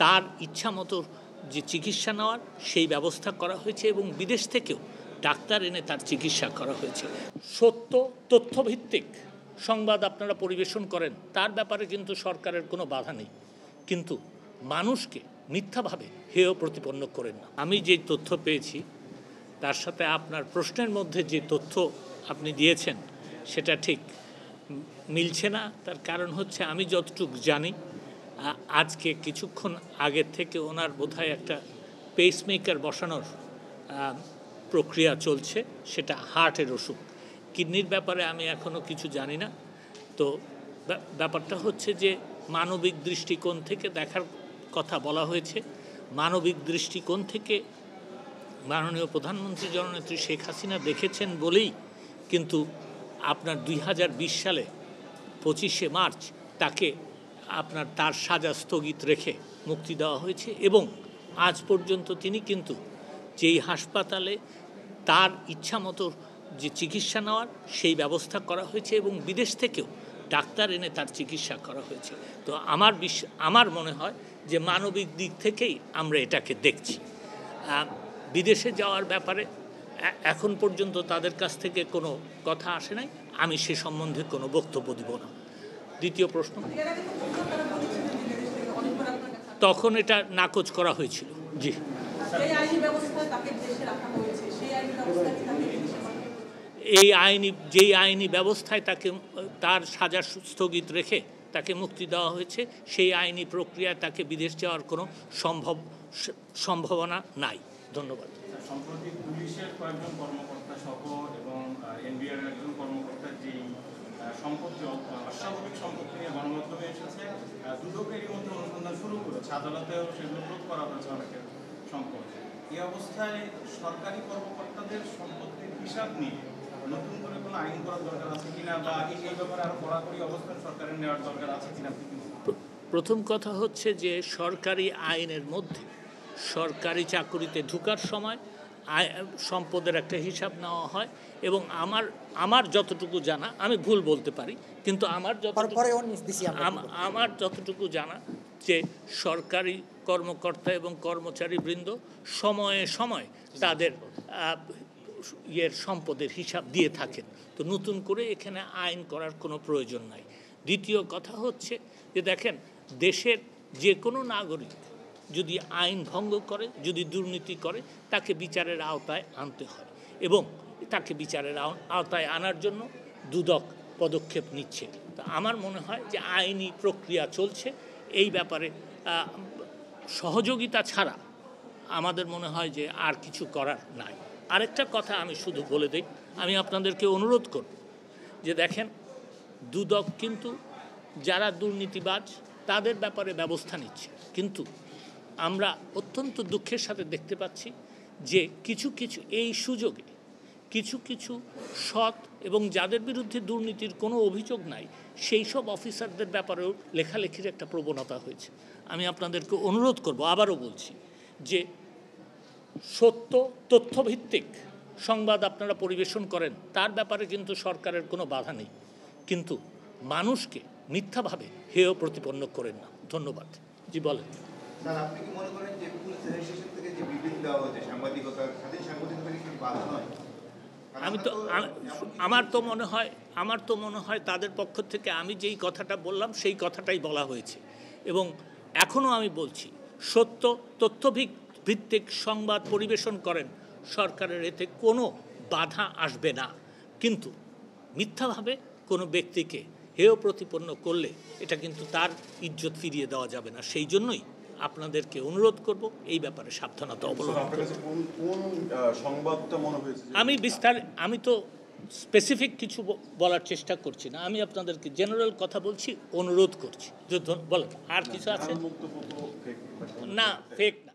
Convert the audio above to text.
তার ইচ্ছা মতো যে চিকিৎসা নেওয়ার সেই ব্যবস্থা করা হয়েছে এবং বিদেশ থেকেও ডাক্তার এনে তার চিকিৎসা করা হয়েছে। সত্য তথ্যভিত্তিক সংবাদ আপনারা পরিবেশন করেন, তার ব্যাপারে কিন্তু সরকারের কোনো বাধা নেই, কিন্তু মানুষকে মিথ্যাভাবে হেয় প্রতিপন্ন করেন না। আমি যে তথ্য পেয়েছি তার সাথে আপনার প্রশ্নের মধ্যে যে তথ্য আপনি দিয়েছেন সেটা ঠিক মিলছে না। তার কারণ হচ্ছে আমি যতটুকু জানি আজকে কিছুক্ষণ আগের থেকে ওনার বোধহয় একটা পেসমেকার বসানোর প্রক্রিয়া চলছে, সেটা হার্টের অসুখ। কিডনির ব্যাপারে আমি এখনও কিছু জানি না। তো ব্যাপারটা হচ্ছে যে মানবিক দৃষ্টিকোণ থেকে দেখার কথা বলা হয়েছে। মানবিক দৃষ্টিকোণ থেকে মাননীয় প্রধানমন্ত্রী জননেত্রী শেখ হাসিনা দেখেছেন বলেই কিন্তু আপনার 2020 সালে 25শে মার্চ তাকে তার সাজা স্থগিত রেখে মুক্তি দেওয়া হয়েছে এবং আজ পর্যন্ত তিনি কিন্তু যেই হাসপাতালে তার ইচ্ছা মতো যে চিকিৎসা নেওয়ার সেই ব্যবস্থা করা হয়েছে এবং বিদেশ থেকেও ডাক্তার এনে তার চিকিৎসা করা হয়েছে। তো আমার মনে হয় যে মানবিক দিক থেকেই আমরা এটাকে দেখছি। বিদেশে যাওয়ার ব্যাপারে এখন পর্যন্ত তাদের কাছ থেকে কোনো কথা আসে নাই, আমি সে সম্বন্ধে কোনো বক্তব্য দিব না। দ্বিতীয় প্রশ্ন, তখন এটা নাকচ করা হয়েছিল। জি, যেই আইনি ব্যবস্থায় তাকে তার সাজা স্থগিত রেখে তাকে মুক্তি দেওয়া হয়েছে সেই আইনি প্রক্রিয়ায় তাকে বিদেশ যাওয়ার কোনো সম্ভাবনা নাই। ধন্যবাদ। সম্প্রতি পুলিশের কয়েকজন কর্মকর্তা সহ এবং এনবিআর একজন কর্মকর্তা যে সম্পত্তি অস্বাভাবিক সম্পত্তি নিয়ে গণমাধ্যমে এসেছে, দুদকের মধ্যে অনুসন্ধান শুরু করেছে, আদালতেও সেগুলো প্রয়োগ করা হয়েছে অনেকের সম্পদ। এই অবস্থায় সরকারি কর্মকর্তাদের সম্পত্তির হিসাব নিয়ে নতুন করে কোনো আইন করার দরকার আছে কিনা, বা এই ব্যাপারে আরো কড়াকড়ি অবস্থান সরকারের নেওয়ার দরকার আছে কিনা? প্রথম কথা হচ্ছে যে সরকারি আইনের মধ্যে সরকারি চাকুরিতে ঢোকার সময় সম্পদের একটা হিসাব নেওয়া হয় এবং আমার যতটুকু জানা, আমি ভুল বলতে পারি, কিন্তু আমার যতটুকু জানা যে সরকারি কর্মকর্তা এবং কর্মচারীবৃন্দ সময়ে সময় তাদের সম্পদের হিসাব দিয়ে থাকেন। তো নতুন করে এখানে আইন করার কোনো প্রয়োজন নাই। দ্বিতীয় কথা হচ্ছে যে দেখেন, দেশের যে কোনো নাগরিক যদি আইন ভঙ্গ করে, যদি দুর্নীতি করে, তাকে বিচারের আওতায় আনতে হয় এবং তাকে বিচারের আওতায় আনার জন্য দুদক পদক্ষেপ নিচ্ছে। তো আমার মনে হয় যে আইনি প্রক্রিয়া চলছে, এই ব্যাপারে সহযোগিতা ছাড়া আমাদের মনে হয় যে আর কিছু করার নাই। আরেকটা কথা আমি শুধু বলে দিই, আমি আপনাদেরকে অনুরোধ করব যে দেখেন, দুদক কিন্তু যারা দুর্নীতিবাজ তাদের ব্যাপারে ব্যবস্থা নিচ্ছে, কিন্তু আমরা অত্যন্ত দুঃখের সাথে দেখতে পাচ্ছি যে কিছু এই সুযোগে কিছু সৎ এবং যাদের বিরুদ্ধে দুর্নীতির কোনো অভিযোগ নাই সেই সব অফিসারদের ব্যাপারেও লেখালেখির একটা প্রবণতা হয়েছে। আমি আপনাদেরকে অনুরোধ করব, আবারও বলছি, যে সত্য তথ্যভিত্তিক সংবাদ আপনারা পরিবেশন করেন, তার ব্যাপারে কিন্তু সরকারের কোনো বাধা নেই, কিন্তু মানুষকে মিথ্যাভাবে হেয় প্রতিপন্ন করেন না। ধন্যবাদ। জি, বলেন। আপনি কি মনে করেন যে পুলিশ স্টেশন থেকে যে বিবৃতি দেওয়া হয়েছে সাংবাদিকতা কি বাধা নয়? আমার তো মনে হয় তাদের পক্ষ থেকে আমি যেই কথাটা বললাম সেই কথাটাই বলা হয়েছে এবং এখনও আমি বলছি, সত্য তথ্যভিত্তিক সংবাদ পরিবেশন করেন, সরকারের এতে কোনো বাধা আসবে না, কিন্তু মিথ্যাভাবে কোনো ব্যক্তিকে হেয় প্রতিপন্ন করলে এটা কিন্তু তার ইজ্জত ফিরিয়ে দেওয়া যাবে না। সেই জন্যই আপনাদেরকে অনুরোধ করব এই ব্যাপারে সাবধানতা অবলম্বন করতে। আমি তো স্পেসিফিক কিছু বলার চেষ্টা করছি না, আমি আপনাদেরকে জেনারেল কথা বলছি, অনুরোধ করছি। বলেন, আর কিছু আছে? না, ফেক না।